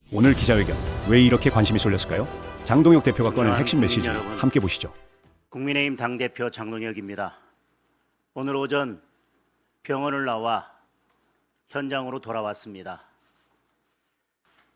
오늘 기자회견 왜 이렇게 관심이 쏠렸을까요? 장동혁 대표가 꺼낸 핵심 국민 메시지 여러분. 함께 보시죠. 국민의힘 당대표 장동혁입니다. 오늘 오전 병원을 나와 현장으로 돌아왔습니다.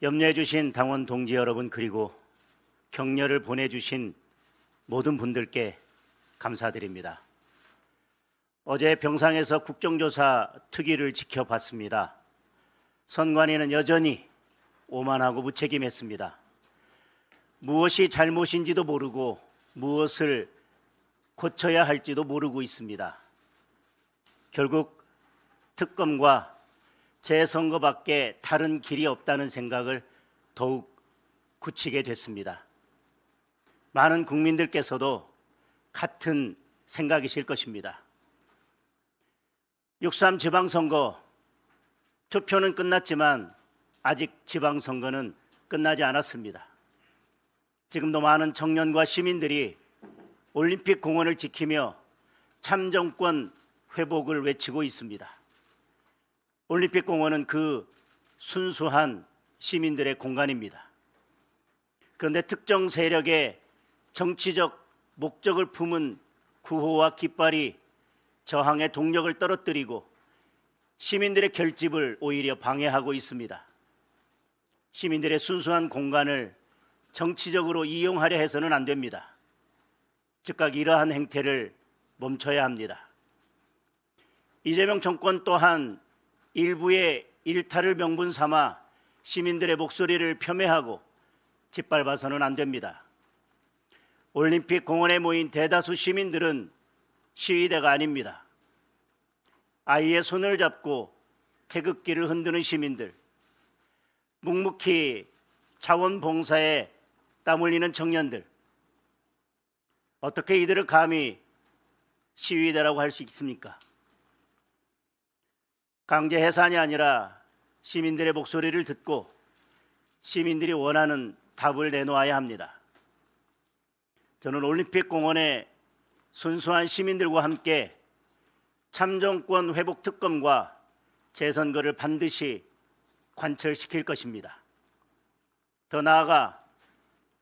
염려해 주신 당원 동지 여러분 그리고 격려를 보내주신 모든 분들께 감사드립니다. 어제 병상에서 국정조사 특위를 지켜봤습니다. 선관위는 여전히 오만하고 무책임했습니다. 무엇이 잘못인지도 모르고 무엇을 고쳐야 할지도 모르고 있습니다. 결국 특검과 재선거밖에 다른 길이 없다는 생각을 더욱 굳히게 됐습니다. 많은 국민들께서도 같은 생각이실 것입니다. 6.3 지방선거 투표는 끝났지만 아직 지방선거는 끝나지 않았습니다. 지금도 많은 청년과 시민들이 올림픽 공원을 지키며 참정권 회복을 외치고 있습니다. 올림픽 공원은 그 순수한 시민들의 공간입니다. 그런데 특정 세력의 정치적 목적을 품은 구호와 깃발이 저항의 동력을 떨어뜨리고 시민들의 결집을 오히려 방해하고 있습니다. 시민들의 순수한 공간을 정치적으로 이용하려 해서는 안 됩니다. 즉각 이러한 행태를 멈춰야 합니다. 이재명 정권 또한 일부의 일탈을 명분 삼아 시민들의 목소리를 폄훼하고 짓밟아서는 안 됩니다. 올림픽 공원에 모인 대다수 시민들은 시위대가 아닙니다. 아이의 손을 잡고 태극기를 흔드는 시민들, 묵묵히 자원봉사에 땀 흘리는 청년들, 어떻게 이들을 감히 시위대라고 할 수 있습니까? 강제 해산이 아니라 시민들의 목소리를 듣고 시민들이 원하는 답을 내놓아야 합니다. 저는 올림픽 공원에 순수한 시민들과 함께 참정권 회복 특검과 재선거를 반드시 관철시킬 것입니다. 더 나아가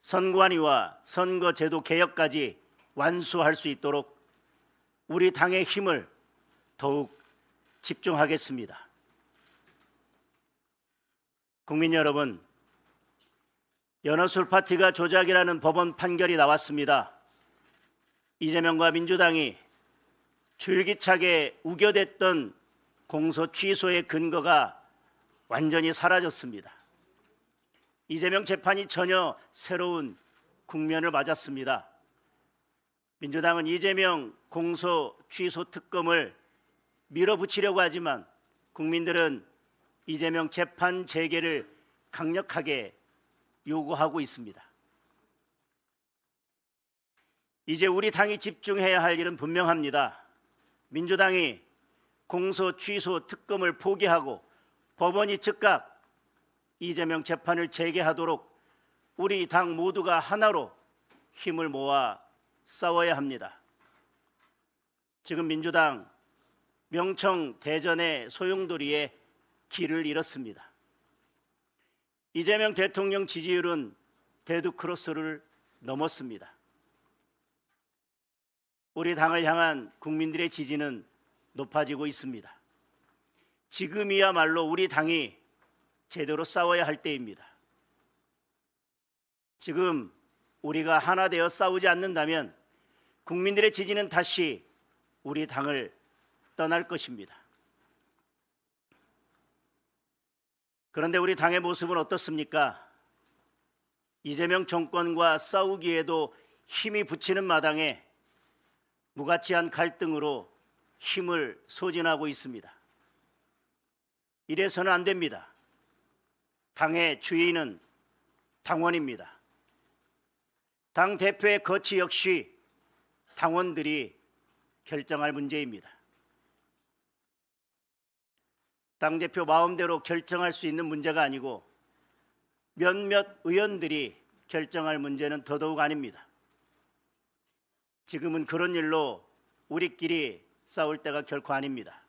선관위와 선거제도 개혁까지 완수할 수 있도록 우리 당의 힘을 더욱 집중하겠습니다. 국민 여러분, 연어술 파티가 조작이라는 법원 판결이 나왔습니다. 이재명과 민주당이 줄기차게 우겨댔던 공소 취소의 근거가 완전히 사라졌습니다. 이재명 재판이 전혀 새로운 국면을 맞았습니다. 민주당은 이재명 공소 취소 특검을 밀어붙이려고 하지만 국민들은 이재명 재판 재개를 강력하게 요구하고 있습니다. 이제 우리 당이 집중해야 할 일은 분명합니다. 민주당이 공소 취소 특검을 포기하고 법원이 즉각 이재명 재판을 재개하도록 우리 당 모두가 하나로 힘을 모아 싸워야 합니다. 지금 민주당 명청 대전의 소용돌이에 길을 잃었습니다. 이재명 대통령 지지율은 데드크로스를 넘었습니다. 우리 당을 향한 국민들의 지지는 높아지고 있습니다. 지금이야말로 우리 당이 제대로 싸워야 할 때입니다. 지금 우리가 하나 되어 싸우지 않는다면 국민들의 지지는 다시 우리 당을 떠날 것입니다. 그런데 우리 당의 모습은 어떻습니까? 이재명 정권과 싸우기에도 힘이 붙이는 마당에 무가치한 갈등으로 힘을 소진하고 있습니다. 이래서는 안 됩니다. 당의 주인은 당원입니다. 당 대표의 거취 역시 당원들이 결정할 문제입니다. 당대표 마음대로 결정할 수 있는 문제가 아니고 몇몇 의원들이 결정할 문제는 더더욱 아닙니다. 지금은 그런 일로 우리끼리 싸울 때가 결코 아닙니다.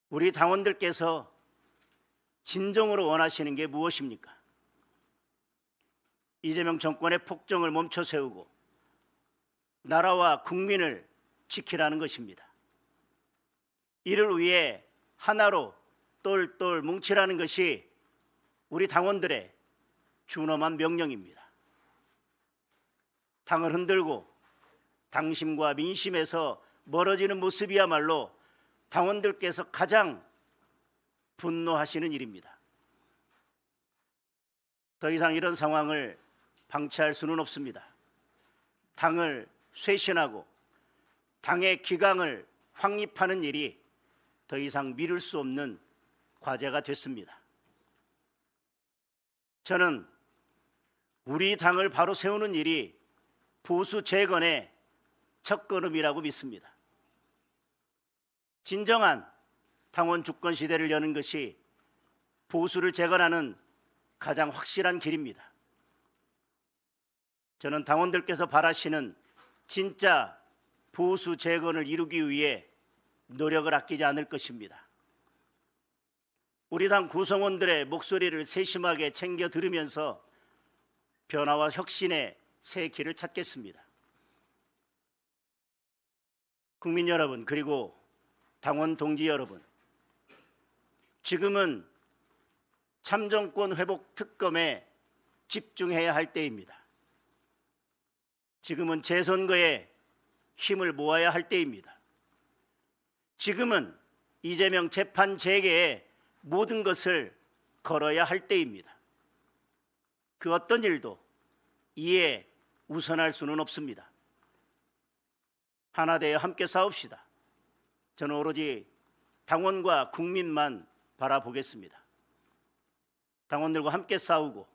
우리 당원들께서 진정으로 원하시는 게 무엇입니까? 이재명 정권의 폭정을 멈춰 세우고 나라와 국민을 지키라는 것입니다. 이를 위해 하나로 똘똘 뭉치라는 것이 우리 당원들의 준엄한 명령입니다. 당을 흔들고 당심과 민심에서 멀어지는 모습이야말로 당원들께서 가장 분노하시는 일입니다. 더 이상 이런 상황을 방치할 수는 없습니다. 당을 쇄신하고 당의 기강을 확립하는 일이 더 이상 미룰 수 없는 과제가 됐습니다. 저는 우리 당을 바로 세우는 일이 보수 재건의 첫걸음이라고 믿습니다. 진정한 당원 주권 시대를 여는 것이 보수를 재건하는 가장 확실한 길입니다. 저는 당원들께서 바라시는 진짜 보수 재건을 이루기 위해 노력을 아끼지 않을 것입니다. 우리 당 구성원들의 목소리를 세심하게 챙겨 들으면서 변화와 혁신의 새 길을 찾겠습니다. 국민 여러분, 그리고 당원 동지 여러분, 지금은 참정권 회복 특검에 집중해야 할 때입니다. 지금은 재선거에 힘을 모아야 할 때입니다. 지금은 이재명 재판 재개에 모든 것을 걸어야 할 때입니다. 그 어떤 일도 이에 우선할 수는 없습니다. 하나 되어 함께 싸웁시다. 저는 오로지 당원과 국민만 바라보겠습니다. 당원들과 함께 싸우고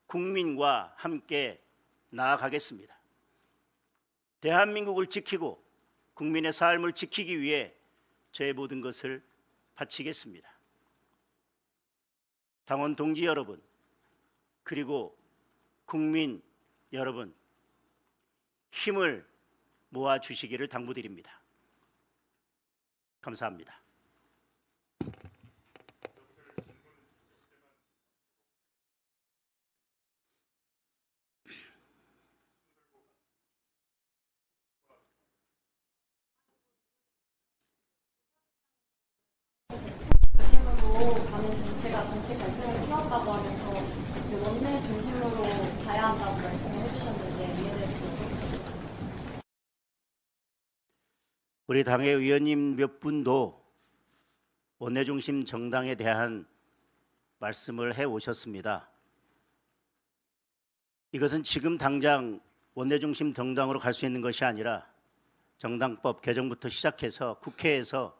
국민과 함께 나아가겠습니다. 대한민국을 지키고 국민의 삶을 지키기 위해 저의 모든 것을 바치겠습니다. 당원 동지 여러분, 그리고 국민 여러분, 힘을 모아주시기를 당부드립니다. 감사합니다. 중심으로 가는 정치가 정치 갈등을 키웠다고 하면서 원내 중심으로 가야 한다고 말씀을 해주셨는데 이에 대해서 우리 당의 의원님 몇 분도 원내 중심 정당에 대한 말씀을 해 오셨습니다. 이것은 지금 당장 원내 중심 정당으로 갈 수 있는 것이 아니라 정당법 개정부터 시작해서 국회에서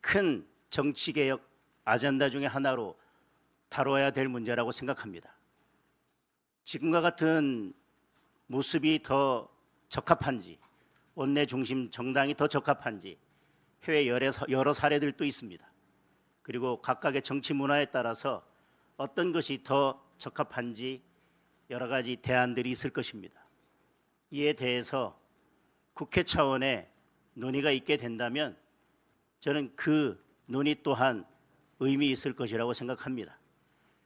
큰 정치개혁 아젠다 중에 하나로 다뤄야 될 문제라고 생각합니다. 지금과 같은 모습이 더 적합한지, 원내 중심 정당이 더 적합한지 해외 여러 사례들도 있습니다. 그리고 각각의 정치 문화에 따라서 어떤 것이 더 적합한지 여러 가지 대안들이 있을 것입니다. 이에 대해서 국회 차원의 논의가 있게 된다면 저는 그 논의 또한 의미 있을 것이라고 생각합니다.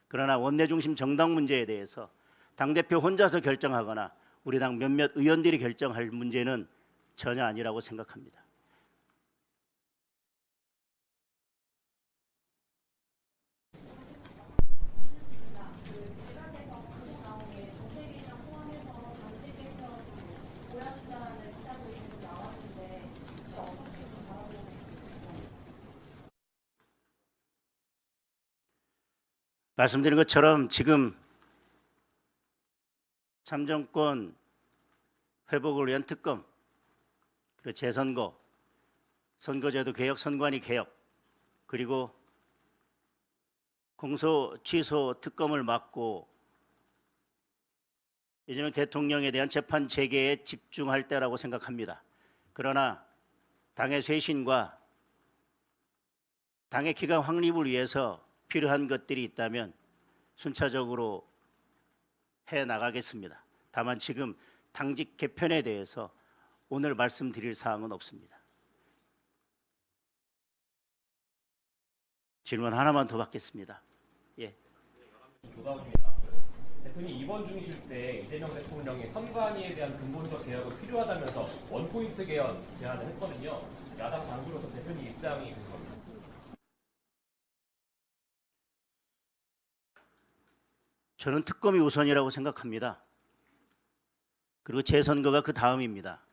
그러나 원내 중심 정당 문제에 대해서 당대표 혼자서 결정하거나 우리 당 몇몇 의원들이 결정할 문제는 전혀 아니라고 생각합니다. 말씀드린 것처럼 지금 참정권 회복을 위한 특검, 그리고 재선거, 선거제도 개혁, 선관위 개혁, 그리고 공소 취소 특검을 막고 이재명 대통령에 대한 재판 재개에 집중할 때라고 생각합니다. 그러나 당의 쇄신과 당의 기강 확립을 위해서 필요한 것들이 있다면 순차적으로 해 나가겠습니다. 다만 지금 당직 개편에 대해서 오늘 말씀드릴 사항은 없습니다. 질문 하나만 더 받겠습니다. 예. 조다우입니다. 대표님 입원 중이실 때 이재명 대통령이 선관위에 대한 근본적 개혁은 필요하다면서 원포인트 개헌 제안을 했거든요. 야당 당규로서 대표님 입장이 궁금합니다. 저는 특검이 우선이라고 생각합니다. 그리고 재선거가 그 다음입니다.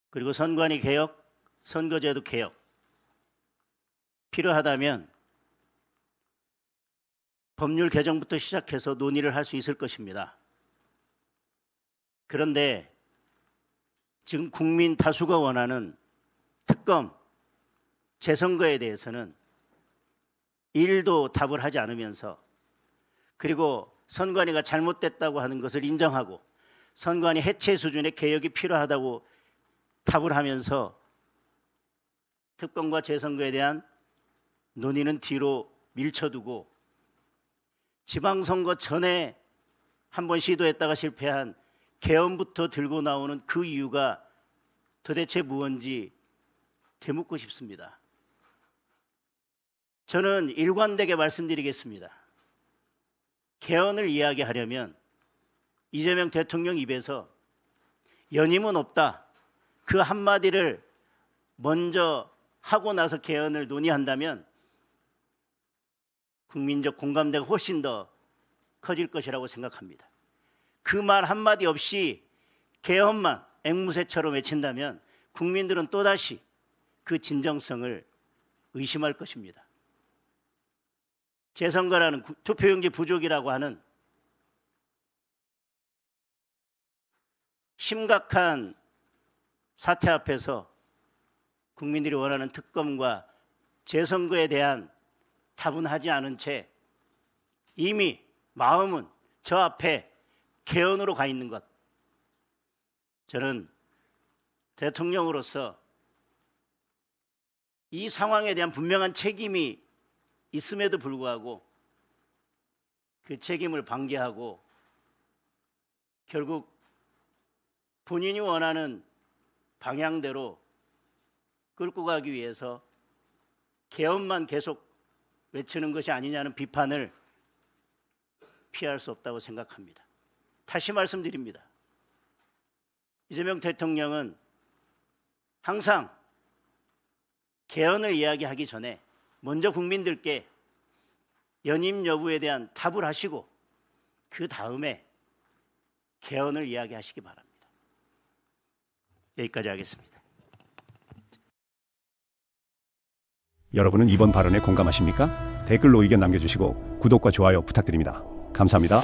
그리고 선관위 개혁, 선거제도 개혁 필요하다면 법률 개정부터 시작해서 논의를 할 수 있을 것입니다. 그런데 지금 국민 다수가 원하는 특검, 재선거에 대해서는 일도 답을 하지 않으면서, 그리고 선관위가 잘못됐다고 하는 것을 인정하고 선관위 해체 수준의 개혁이 필요하다고 답을 하면서 특검과 재선거에 대한 논의는 뒤로 밀쳐두고 지방선거 전에 한번 시도했다가 실패한 개헌부터 들고 나오는 그 이유가 도대체 무엇인지 되묻고 싶습니다. 저는 일관되게 말씀드리겠습니다. 개헌을 이야기하려면 이재명 대통령 입에서 연임은 없다, 그 한마디를 먼저 하고 나서 개헌을 논의한다면 국민적 공감대가 훨씬 더 커질 것이라고 생각합니다. 그 말 한마디 없이 개헌만 앵무새처럼 외친다면 국민들은 또다시 그 진정성을 의심할 것입니다. 재선거라는 투표용지 부족이라고 하는 심각한 사태 앞에서 국민들이 원하는 특검과 재선거에 대한 답은 하지 않은 채 이미 마음은 저 앞에 개헌으로 가 있는 것, 저는 대통령으로서 이 상황에 대한 분명한 책임이 있음에도 불구하고 그 책임을 방기하고 결국 본인이 원하는 방향대로 끌고 가기 위해서 개헌만 계속 외치는 것이 아니냐는 비판을 피할 수 없다고 생각합니다. 다시 말씀드립니다. 이재명 대통령은 항상 개헌을 이야기하기 전에 먼저 국민들께 연임 여부에 대한 답을 하시고 그 다음에 개헌을 이야기하시기 바랍니다. 여기까지 하겠습니다. 여러분은 이번 발언에 공감하십니까? 댓글로 의견 남겨주시고 구독과 좋아요 부탁드립니다. 감사합니다.